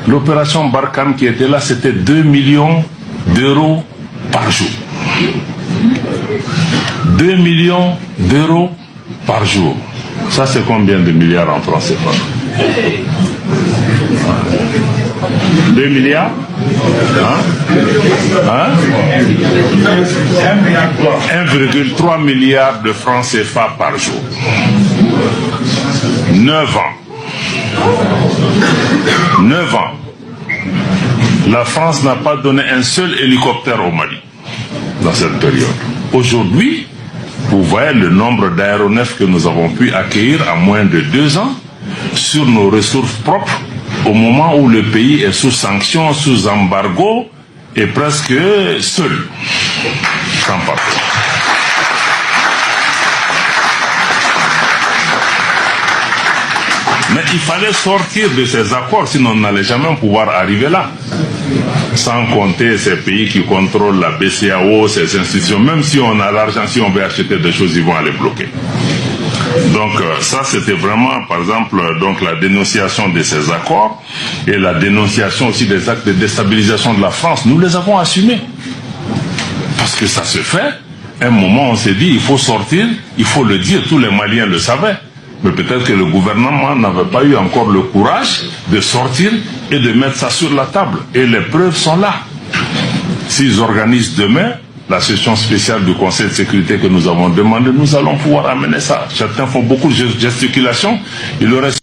L'opération Barkhane qui était là, c'était 2 millions d'euros par jour. 2 millions d'euros par jour. Ça, c'est combien de milliards en francs CFA? 2 milliards? 1,3 milliard de francs CFA par jour. 9 ans. 9 ans. La France n'a pas donné un seul hélicoptère au Mali dans cette période. Aujourd'hui, vous voyez le nombre d'aéronefs que nous avons pu accueillir en moins de 2 ans sur nos ressources propres au moment où le pays est sous sanctions, sous embargo et presque seul, sans partenaire. Mais il fallait sortir de ces accords, sinon on n'allait jamais pouvoir arriver là. Sans compter ces pays qui contrôlent la BCEAO, ces institutions, même si on a l'argent, si on veut acheter des choses, ils vont aller bloquer. Donc ça, c'était vraiment, par exemple, donc la dénonciation de ces accords et la dénonciation aussi des actes de déstabilisation de la France. Nous les avons assumés. Parce que ça se fait. À un moment, on s'est dit, il faut sortir, il faut le dire. Tous les Maliens le savaient. Mais peut-être que le gouvernement n'avait pas eu encore le courage de sortir et de mettre ça sur la table. Et les preuves sont là. S'ils organisent demain la session spéciale du Conseil de sécurité que nous avons demandé, nous allons pouvoir amener ça. Certains font beaucoup de gesticulations. Il aurait